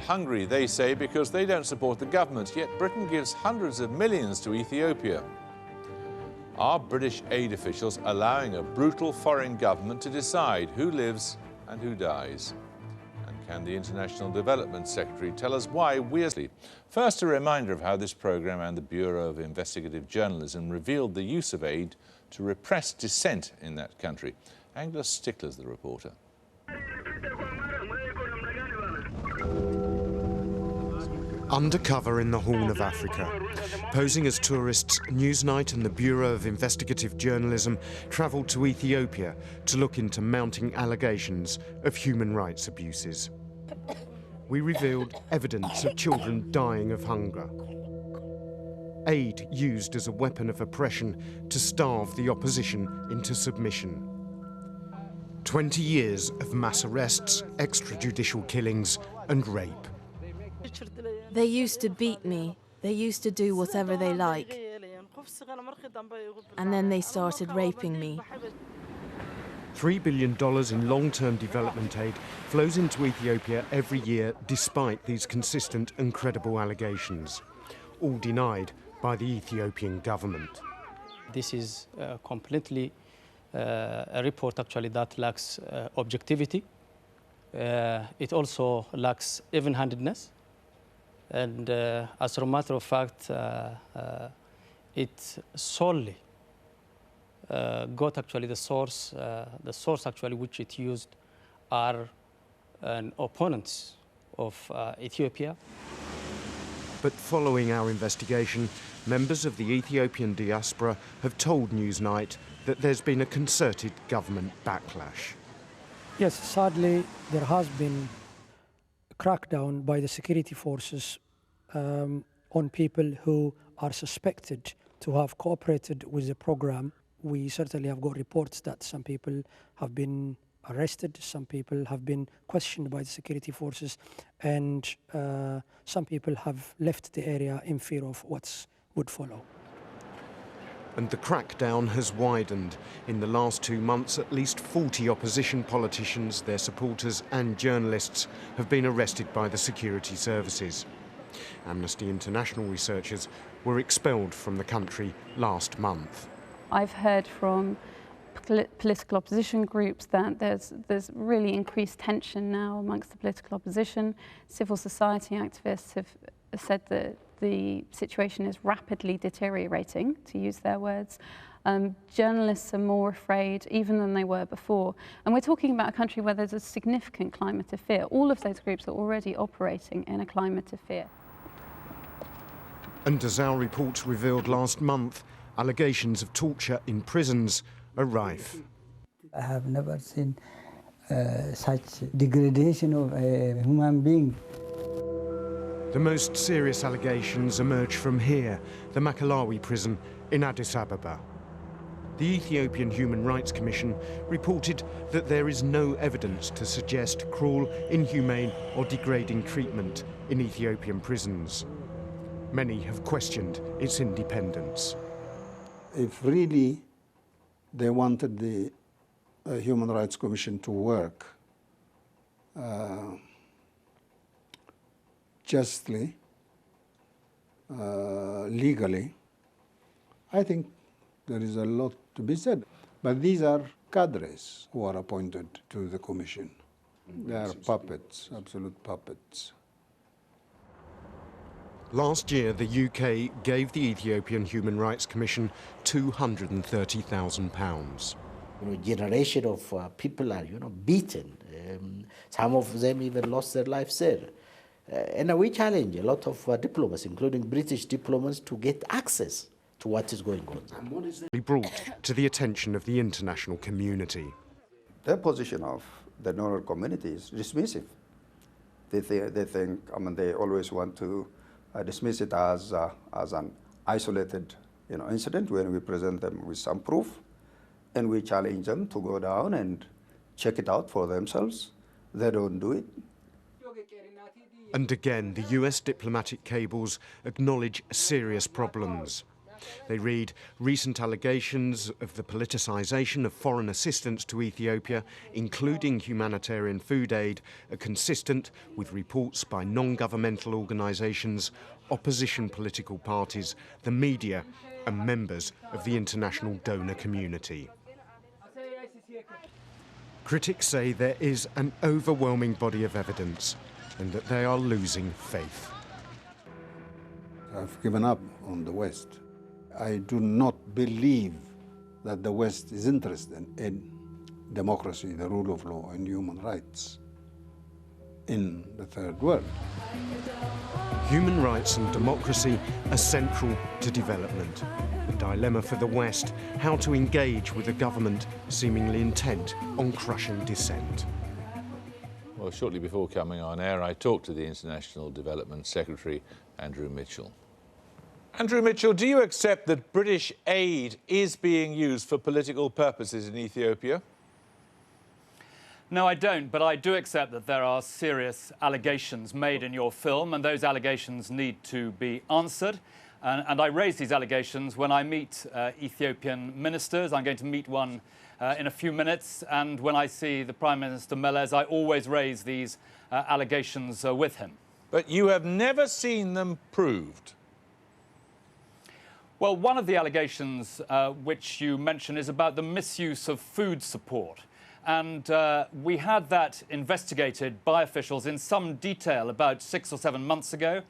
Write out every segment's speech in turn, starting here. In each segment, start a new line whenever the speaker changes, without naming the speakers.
Hungary, they say, because they don't support the government, yet Britain gives hundreds of millions to Ethiopia. Are British aid officials allowing a brutal foreign government to decide who lives and who dies? And can the International Development Secretary tell us why we're... First, a reminder of how this programme and the Bureau of Investigative Journalism revealed the use of aid to repress dissent in that country. Angela Stickler's the reporter.
Undercover in the Horn of Africa, posing as tourists, Newsnight and the Bureau of Investigative Journalism travelled to Ethiopia to look into mounting allegations of human rights abuses. We revealed evidence of children dying of hunger. Aid used as a weapon of oppression to starve the opposition into submission. 20 years of mass arrests, extrajudicial killings and rape.
They used to beat me. They used to do whatever they like. And then they started raping me.
$3 billion in long-term development aid flows into Ethiopia every year despite these consistent and credible allegations, all denied by the Ethiopian government.
This is completely a report actually that lacks objectivity. It also lacks even-handedness. And as a matter of fact, it solely got actually the source actually which it used are opponents of Ethiopia.
But following our investigation, members of the Ethiopian diaspora have told Newsnight that there's been a concerted government backlash.
Yes, sadly, there has been a crackdown by the security forces on people who are suspected to have cooperated with the program. We certainly have got reports that some people have been arrested, some people have been questioned by the security forces, and some people have left the area in fear of what would follow.
And the crackdown has widened. In the last 2 months, at least 40 opposition politicians, their supporters and journalists have been arrested by the security services. Amnesty International researchers were expelled from the country last month.
I've heard from political opposition groups that there's really increased tension now amongst the political opposition. Civil society activists have said that the situation is rapidly deteriorating, to use their words. Journalists are more afraid even than they were before. And we're talking about a country where there's a significant climate of fear. All of those groups are already operating in a climate of fear.
And as our report revealed last month, allegations of torture in prisons are rife.
I have never seen such degradation of a human being.
The most serious allegations emerge from here, the Makalawi prison in Addis Ababa. The Ethiopian Human Rights Commission reported that there is no evidence to suggest cruel, inhumane or degrading treatment in Ethiopian prisons. Many have questioned its independence.
If really they wanted the Human Rights Commission to work justly, legally, I think there is a lot to be said. But these are cadres who are appointed to the commission. They are puppets, absolute puppets.
Last year, the UK gave the Ethiopian Human Rights Commission £230,000.
Generation of people are, beaten. Some of them even lost their lives there. And we challenge a lot of diplomats, including British diplomats, to get access to what is going on.
Brought to the attention of the international community.
The position of the donor community is dismissive. They think, they always want to dismiss it as an isolated, incident when we present them with some proof, and we challenge them to go down and check it out for themselves. They don't do it.
And again, the US diplomatic cables acknowledge serious problems. They read, recent allegations of the politicisation of foreign assistance to Ethiopia, including humanitarian food aid, are consistent with reports by non-governmental organisations, opposition political parties, the media and members of the international donor community. Critics say there is an overwhelming body of evidence and that they are losing faith.
I've given up on the West. I do not believe that the West is interested in democracy, the rule of law, and human rights in the third world.
Human rights and democracy are central to development. The dilemma for the West, how to engage with a government seemingly intent on crushing dissent.
Well, shortly before coming on air, I talked to the International Development Secretary, Andrew Mitchell. Andrew Mitchell, do you accept that British aid is being used for political purposes in Ethiopia?
No, I don't, but I do accept that there are serious allegations made in your film, and those allegations need to be answered. And I raise these allegations when I meet Ethiopian ministers. I'm going to meet one in a few minutes, and when I see the Prime Minister Meles, I always raise these allegations with him.
But you have never seen them proved?
Well, one of the allegations which you mention is about the misuse of food support. And we had that investigated by officials in some detail about 6 or 7 months ago,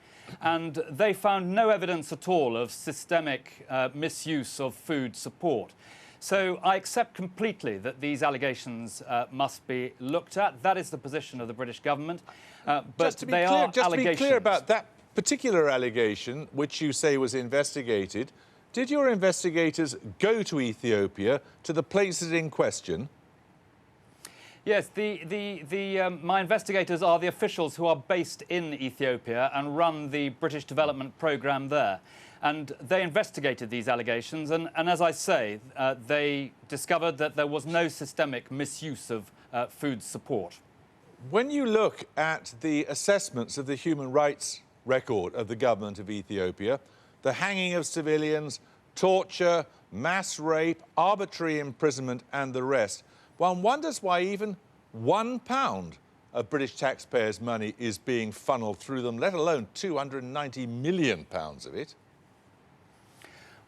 and they found no evidence at all of systemic misuse of food support. So I accept completely that these allegations must be looked at. That is the position of the British government. But to be clear
about that particular allegation, which you say was investigated, did your investigators go to Ethiopia, to the places in question?
Yes, my investigators are the officials who are based in Ethiopia and run the British development programme there. And they investigated these allegations, and as I say, they discovered that there was no systemic misuse of food support.
When you look at the assessments of the human rights record of the government of Ethiopia, the hanging of civilians, torture, mass rape, arbitrary imprisonment and the rest, one wonders why even £1 of British taxpayers' money is being funneled through them, let alone £290 million of it.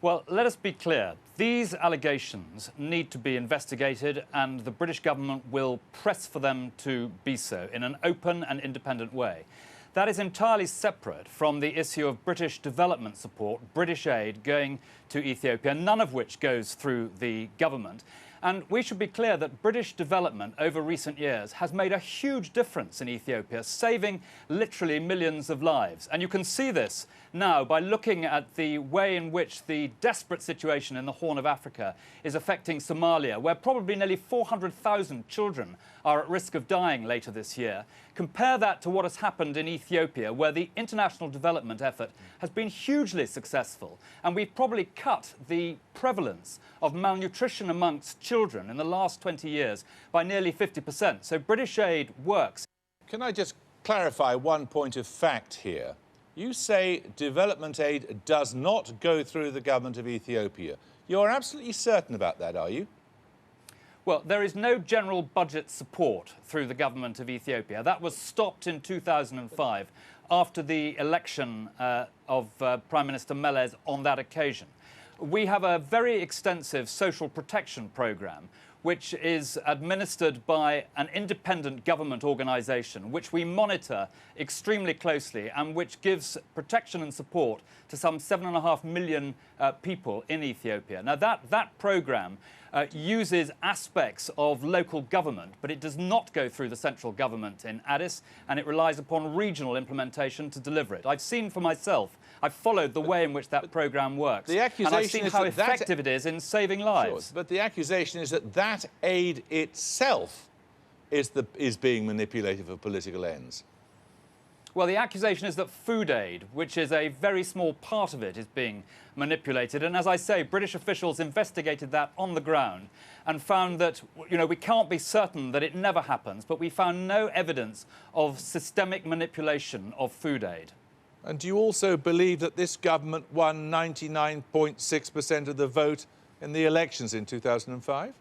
Well, let us be clear. These allegations need to be investigated, and the British government will press for them to be so in an open and independent way. That is entirely separate from the issue of British development support, British aid going to Ethiopia, none of which goes through the government. And we should be clear that British development over recent years has made a huge difference in Ethiopia, saving literally millions of lives. And you can see this now by looking at the way in which the desperate situation in the Horn of Africa is affecting Somalia, where probably nearly 400,000 children are at risk of dying later this year. Compare that to what has happened in Ethiopia, where the international development effort has been hugely successful. And we've probably cut the prevalence of malnutrition amongst children in the last 20 years by nearly 50%. So British aid works.
Can I just clarify one point of fact here? You say development aid does not go through the government of Ethiopia. You're absolutely certain about that, are you?
Well, there is no general budget support through the government of Ethiopia. That was stopped in 2005 after the election of Prime Minister Meles on that occasion. We have a very extensive social protection programme which is administered by an independent government organisation, which we monitor extremely closely and which gives protection and support to some 7.5 million people in Ethiopia. Now, that programme uses aspects of local government, but it does not go through the central government in Addis, and it relies upon regional implementation to deliver it. I've seen for myself, I've followed the way in which that programme works, and I've seen how effective it is in saving lives.
Sure, but the accusation is that that aid itself is being manipulated for political ends.
Well, the accusation is that food aid, which is a very small part of it, is being manipulated. And as I say, British officials investigated that on the ground and found that, you know, we can't be certain that it never happens, but we found no evidence of systemic manipulation of food aid.
And do you also believe that this government won 99.6% of the vote in the elections in 2005?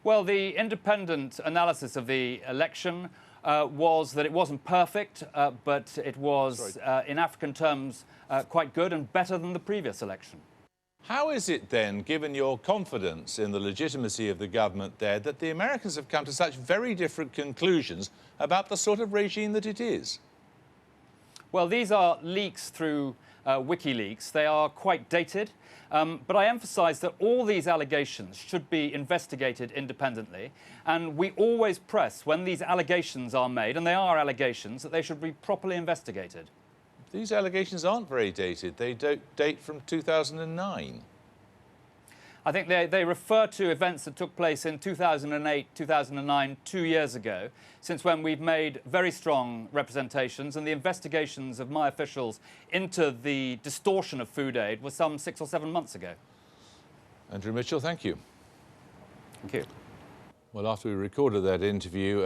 Well, the independent analysis of the election was that it wasn't perfect, but it was, in African terms, quite good and better than the previous election.
How is it then, given your confidence in the legitimacy of the government there, that the Americans have come to such very different conclusions about the sort of regime that it is?
Well, these are leaks through WikiLeaks. They are quite dated, but I emphasise that all these allegations should be investigated independently, and we always press when these allegations are made, and they are allegations, that they should be properly investigated.
These allegations aren't very dated. They date from 2009.
I think they refer to events that took place in 2008, 2009, 2 years ago, since when we've made very strong representations, and the investigations of my officials into the distortion of food aid was some 6 or 7 months ago.
Andrew Mitchell, thank you.
Thank you.
Well, after we recorded that interview,